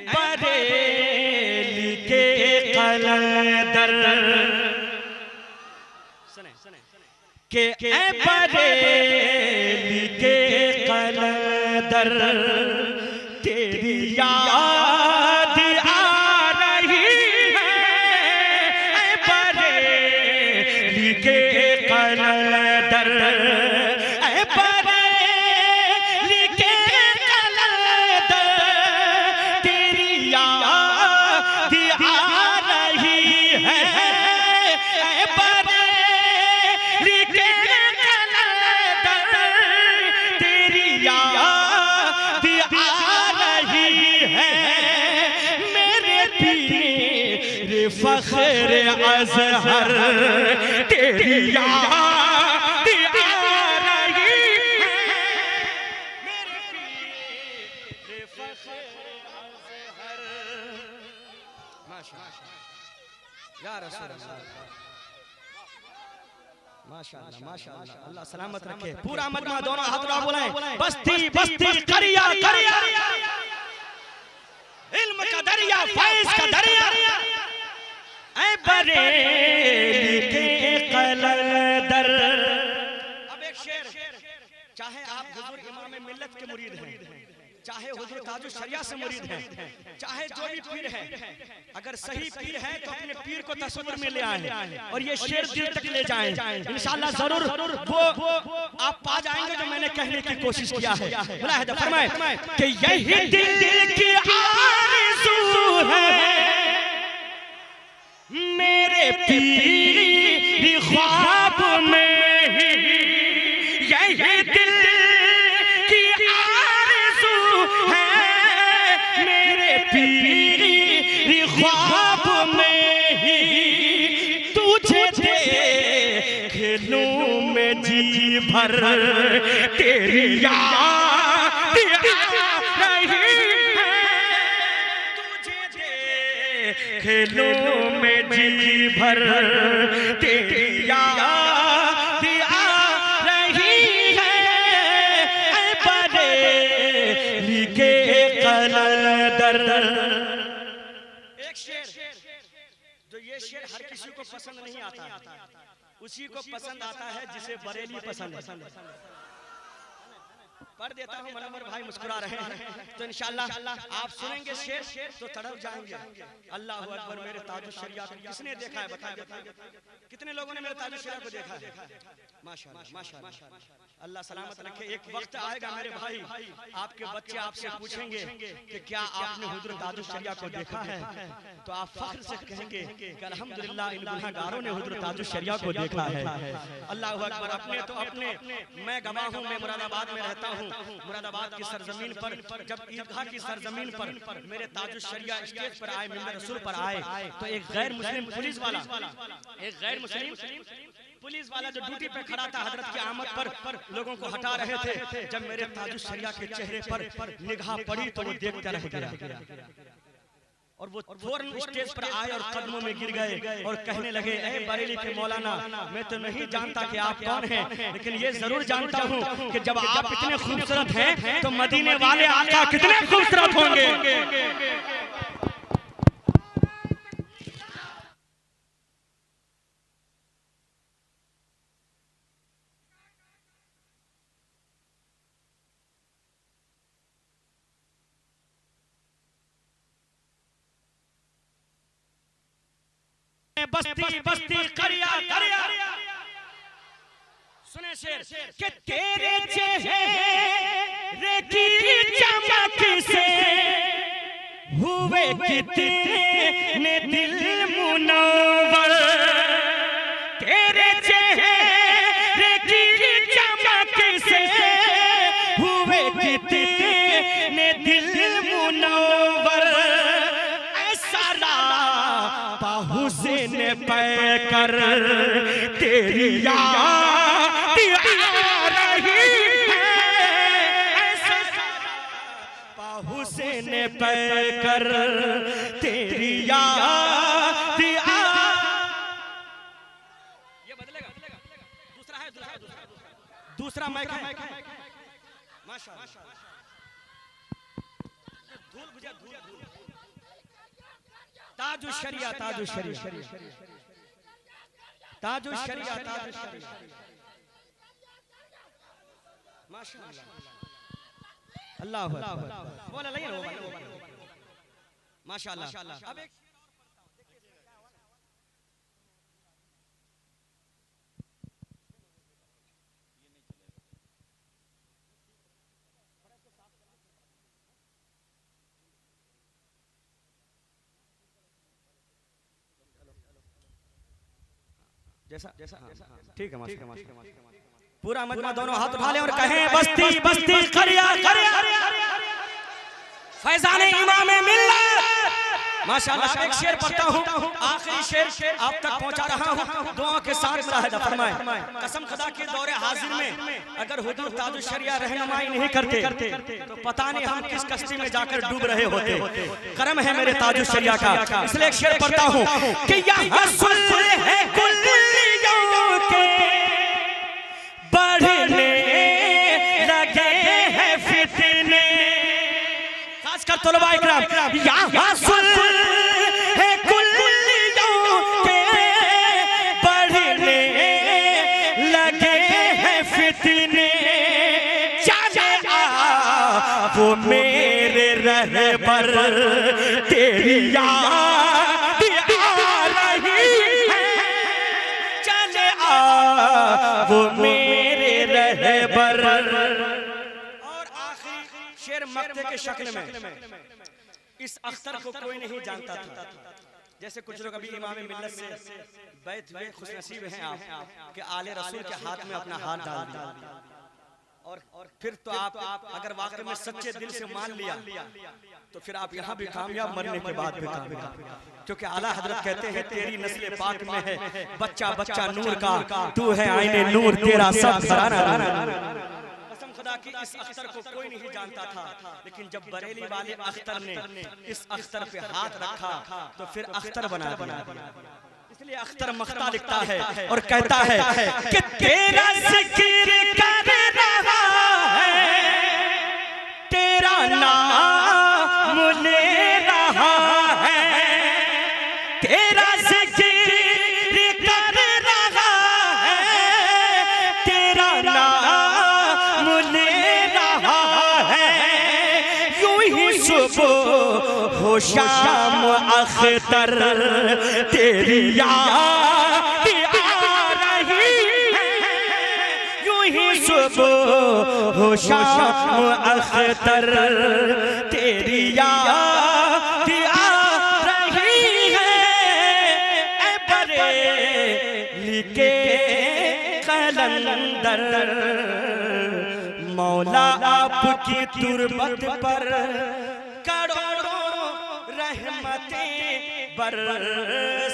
बरेली के कलंदर के बरेली के कलंदर तेरी याद आ रही है बरेली के कलंदर बरेली के कलंदर तेरी याद आ रही है बरेली के कलंदर तेरी याद आ रही है मेरे पीर फख्र अज़हर तेरी याद माशाअल्लाह माशाअल्लाह अल्लाह सलामत रखे पूरा मजमा दोनों हाथ उठा बुलाएं बस्ती बस्ती करिया करिया इल्म का दरिया फैज़ का दरिया ऐ बरेली के कलंदर। अब एक शेर चाहे आप हुजूर इमाम मिल्लत के मुरीद हैं चाहे हुजूर ताजुश शरिया से मुरीद हैं चाहे जो भी पीर है अगर सही पीर है तो अपने पीर को तस्वीर में ले आए और ये शेर दिल तक ले जाएं इंशाअल्लाह जरूर वो आप पा जाएंगे जो मैंने कहने की कोशिश किया है। बोला है फरमाए कि यही दिल की आरज़ू है मेरे पीर ख्वाब में ही यही दिल की आरज़ू है मेरे पीर ख्वाब में ही तुझे देख लूं मैं जी भर तेरी याद आ रही है तुझे देख लूं मैं जी भर तेरी याद आ रही है बरेली के कलंदर। एक शेर जो ये शेर हर किसी को पसंद नहीं आता उसी को पसंद आता है जिसे बरेली पसंद है। पढ़ देता हूँ मनवर भाई मुस्कुरा रहे हैं तो इंशाअल्लाह आप सुनेंगे शेर तो तड़प जाएंगे। अल्लाह अकबर मेरे ताजुश शरिया को किसने देखा है बताएं कितने लोगों ने मेरे ताजुश शरिया को देखा है। माशाअल्लाह माशाअल्लाह अल्लाह सलामत रखे। एक वक्त आएगा मेरे भाई आपके बच्चे आपसे पूछेंगे कि क्या आपने हुजूर ताजुश शरिया को देखा है तो आप फख्र से कहेंगे कि अल्हम्दुलिल्लाह इन गुनहगारों ने हुजूर ताजुश शरिया को देखा है। अल्लाह अकबर अपने तो अपने मैं गवाह हूँ मैं मुरादाबाद में रहता हूँ मुरादाबाद की सरजमीन पर जब ईदगाह की सरजमीन पर मेरे ताजुश शरिया स्टेज पर आए मिंबर रसूल पर आए तो एक गैर मुस्लिम पुलिस वाला जो ड्यूटी पे खड़ा था हजरत की आमद पर लोगों को हटा रहे थे जब मेरे ताजुश शरिया के चेहरे पर निगाह पड़ी तो वो देखते रह गया और वो फौरन स्टेज पर आए और कदमों में गिर गए और कहने लगे ए बरेली के मौलाना मैं तो नहीं जानता कि आप कौन हैं लेकिन ये जरूर जानता हूँ कि जब आप इतने खूबसूरत हैं तो मदीने वाले आका कितने खूबसूरत होंगे। बस्ती बस्ती करिया करिया सुने शेर कि तेरे चेहरे की चमक से हुए कितने दिल मुनव्वर तेरे चेहरे की चमक से हुए कितने दिल मुनव्वर हुसैन पैकर तेरी याद आ रही है हुसैन पैकर तेरी याद आ। ये बदलेगा दूसरा है दूसरा माइक है माशाअल्लाह धूल बुझा धूल ताजुश शरिया ताजुश शरिया ताजुश शरिया ताजुश शरिया माशाअल्लाह अल्लाहु अकबर बोला नहीं रो माशाअल्लाह। अब एक जैसा जैसा ठीक है माशाअल्लाह। पूरा मजमा दोनों हाथ उठा ले और कहें बस्ती बस्ती खरिया खरिया फैजान इमाम मिल्लत माशाअल्लाह। एक शेर पढ़ता हूँ, आखिरी शेर आप तक पहुँचा रहा हूँ, दुआ के साथ मुलाहिदा फरमाएं। कसम खुदा के दौरे हाजिर में अगर हुजूर ताजुश शरिया रहनुमाई नहीं करते तो पता नहीं हम किस कश्ती में जाकर डूब रहे होते। करम है मेरे ताजुश शरिया का, इसलिए एक शेर पढ़ता हूँ कि यहाँ सुल्ह है कुल्लियों के बढ़ने लगे हैं फितने, खासकर तलबा इकराम यहाँ सुल्ह है कुल्लियों के बढ़ने लगे हैं फितने, चले आ वो मेरे रहबर तेरी याद आ रही है, चले आ वो मेरे रहबर। और आखिरी शेर मक्ते के शक्ल में, इस अख्तर को कोई नहीं जानता था। जैसे कुछ लोग अभी इमाम मिल्लत से बैत हुए, खुशनसीब हैं आप कि आले रसूल के हाथ में अपना हाथ डाल दिया और फिर तो आप अगर वाकई में सच्चे दिल से मान लिया तो फिर आप यहाँ भी कामयाब, मरने के बाद भी कामयाब, क्योंकि आला हजरत कहते हैं तेरी नस्ल पाक में है बच्चा बच्चा नूर का, तू है आईने नूर तेरा सब घराना। कसम खुदा की इस अख्तर को कोई नहीं जानता था, लेकिन जब बरेली वाले अख्तर ने इस अख्तर पे हाथ रखा तो फिर अख्तर बना दिया। इसलिए अख्तर मख्ता लिखता है और कहता है कि तेरा जिक्र कर रहा है, तेरा नाम ले रहा है, तेरा जिक्र कर रहा है, तेरा नाम ले रहा है, यूं ही सुबह हो शाम अख्तर तेरी याद आ रही है, यूं ही सुबह हो शाम अख्तर तेरी याद आ रही है, ऐ बरेली के कलंदर मौला आपकी तुरबत पर रहमतें बरसाती